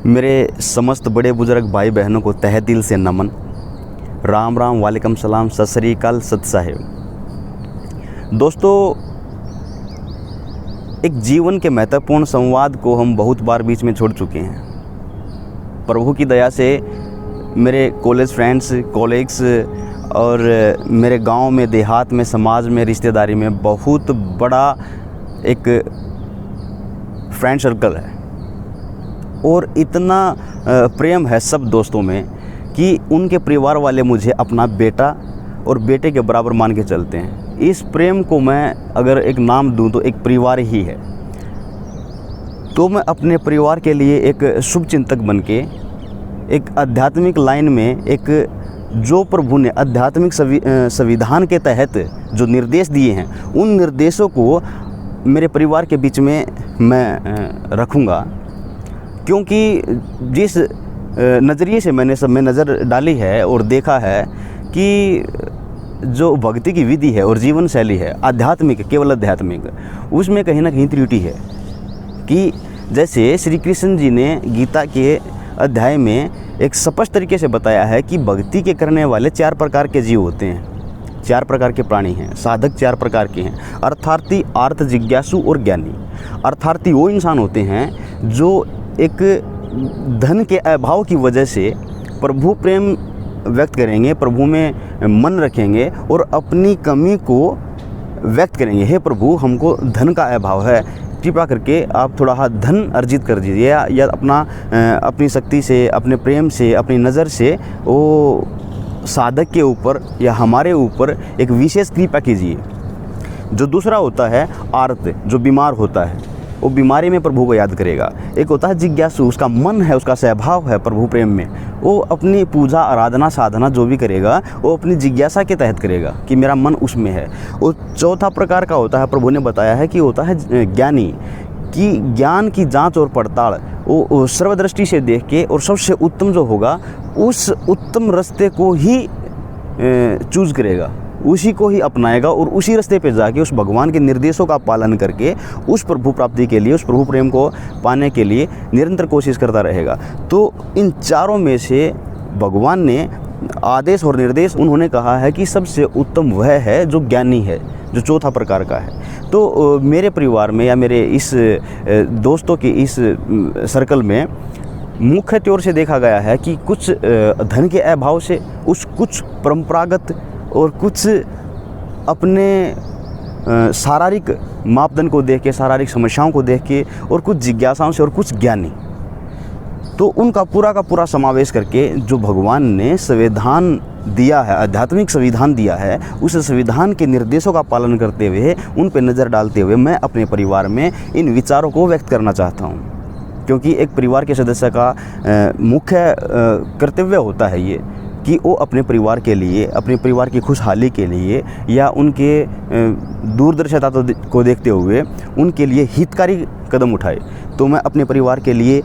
मेरे समस्त बड़े बुजुर्ग भाई बहनों को तहे दिल से नमन। राम राम, वालेकुम सलाम, सत श्री अकाल, सत साहिब। दोस्तों, एक जीवन के महत्वपूर्ण संवाद को हम बहुत बार बीच में छोड़ चुके हैं। प्रभु की दया से मेरे कॉलेज फ्रेंड्स, कॉलेग्स और मेरे गांव में, देहात में, समाज में, रिश्तेदारी में बहुत बड़ा एक फ्रेंड सर्कल है और इतना प्रेम है सब दोस्तों में कि उनके परिवार वाले मुझे अपना बेटा और बेटे के बराबर मान के चलते हैं। इस प्रेम को मैं अगर एक नाम दूं तो एक परिवार ही है। तो मैं अपने परिवार के लिए एक शुभचिंतक बन के एक आध्यात्मिक लाइन में एक जो प्रभु ने आध्यात्मिक संविधान के तहत जो निर्देश दिए हैं उन निर्देशों को मेरे परिवार के बीच में मैं रखूँगा। क्योंकि जिस नज़रिए से मैंने सब में नज़र डाली है और देखा है कि जो भक्ति की विधि है और जीवन शैली है आध्यात्मिक, केवल आध्यात्मिक, उसमें कहीं ना कहीं त्रुटि है। कि जैसे श्री कृष्ण जी ने गीता के अध्याय में एक स्पष्ट तरीके से बताया है कि भक्ति के करने वाले 4 प्रकार के जीव होते हैं, 4 प्रकार के प्राणी हैं। साधक 4 प्रकार के हैं, अर्थार्थी, आर्त, जिज्ञासु और ज्ञानी। अर्थार्थी वो इंसान होते हैं जो एक धन के अभाव की वजह से प्रभु प्रेम व्यक्त करेंगे, प्रभु में मन रखेंगे और अपनी कमी को व्यक्त करेंगे। हे प्रभु, हमको धन का अभाव है, कृपा करके आप थोड़ा धन अर्जित कर दीजिए, या अपनी शक्ति से, अपने प्रेम से, अपनी नज़र से वो साधक के ऊपर या हमारे ऊपर एक विशेष कृपा कीजिए। जो दूसरा होता है आर्त, जो बीमार होता है, वो बीमारी में प्रभु को याद करेगा। एक होता है जिज्ञासु, उसका मन है, उसका स्वभाव है प्रभु प्रेम में, वो अपनी पूजा, आराधना, साधना जो भी करेगा वो अपनी जिज्ञासा के तहत करेगा कि मेरा मन उसमें है। और चौथा प्रकार का होता है, प्रभु ने बताया है कि होता है ज्ञानी, कि ज्ञान की जांच और पड़ताल वो सर्वदृष्टि से देख के और सबसे उत्तम जो होगा उस उत्तम रास्ते को ही चूज़ करेगा, उसी को ही अपनाएगा और उसी रास्ते पे जाके उस भगवान के निर्देशों का पालन करके उस प्रभु प्राप्ति के लिए, उस प्रभु प्रेम को पाने के लिए निरंतर कोशिश करता रहेगा। तो इन चारों में से भगवान ने आदेश और निर्देश उन्होंने कहा है कि सबसे उत्तम वह है जो ज्ञानी है, जो चौथा प्रकार का है। तो मेरे परिवार में या मेरे इस दोस्तों के इस सर्कल में मुख्य तौर से देखा गया है कि कुछ धन के अभाव से, कुछ परंपरागत और कुछ अपने शारीरिक मापदंड को देख के, शारीरिक समस्याओं को देख के, और कुछ जिज्ञासाओं से, और कुछ ज्ञानी। तो उनका पूरा का पूरा समावेश करके जो भगवान ने संविधान दिया है, आध्यात्मिक संविधान दिया है, उस संविधान के निर्देशों का पालन करते हुए, उन पर नज़र डालते हुए मैं अपने परिवार में इन विचारों को व्यक्त करना चाहता हूँ। क्योंकि एक परिवार के सदस्य का मुख्य कर्तव्य होता है ये कि वो अपने परिवार के लिए, अपने परिवार की खुशहाली के लिए या उनके दूरदर्शिता को देखते हुए उनके लिए हितकारी कदम उठाए। तो मैं अपने परिवार के लिए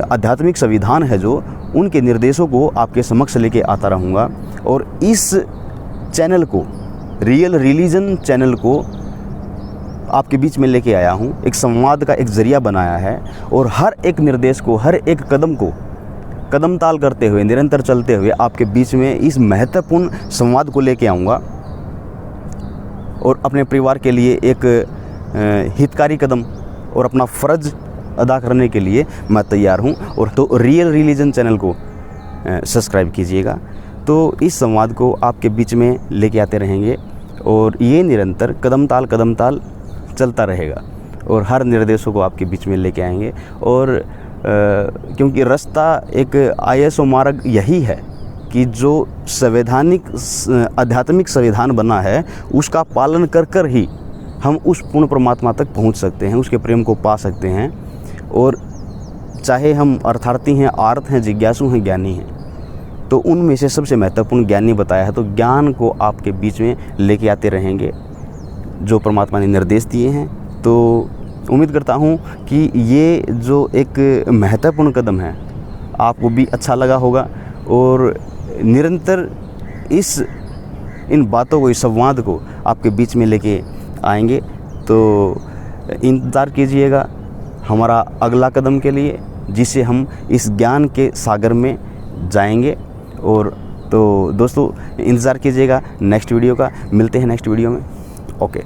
आध्यात्मिक संविधान है जो, उनके निर्देशों को आपके समक्ष लेके आता रहूँगा। और इस चैनल को, रियल रिलीजन चैनल को आपके बीच में लेके आया हूँ, एक संवाद का एक ज़रिया बनाया है। और हर एक निर्देश को, हर एक कदम को कदम ताल करते हुए, निरंतर चलते हुए आपके बीच में इस महत्वपूर्ण संवाद को लेके आऊँगा और अपने परिवार के लिए एक हितकारी कदम और अपना फ़र्ज़ अदा करने के लिए मैं तैयार हूँ। और तो रियल रिलीजन चैनल को सब्सक्राइब कीजिएगा। तो इस संवाद को आपके बीच में लेके आते रहेंगे और ये निरंतर कदम ताल चलता रहेगा और हर निर्देशों को आपके बीच में लेके आएंगे। और क्योंकि रास्ता एक आईएसओ मार्ग यही है कि जो संवैधानिक आध्यात्मिक संविधान बना है उसका पालन कर कर ही हम उस पूर्ण परमात्मा तक पहुंच सकते हैं, उसके प्रेम को पा सकते हैं। और चाहे हम अर्थार्थी हैं, आर्त हैं, जिज्ञासु हैं, ज्ञानी हैं, तो उनमें से सबसे महत्वपूर्ण ज्ञानी बताया है। तो ज्ञान को आपके बीच में लेके आते रहेंगे जो परमात्मा ने निर्देश दिए हैं। तो उम्मीद करता हूँ कि ये जो एक महत्वपूर्ण कदम है आपको भी अच्छा लगा होगा और निरंतर इन बातों को, इस संवाद को आपके बीच में लेके आएंगे। तो इंतज़ार कीजिएगा हमारा अगला कदम के लिए। जिससे हम इस ज्ञान के सागर में जाएंगे। और तो दोस्तों इंतज़ार कीजिएगा नेक्स्ट वीडियो का। मिलते हैं नेक्स्ट वीडियो में। ओके।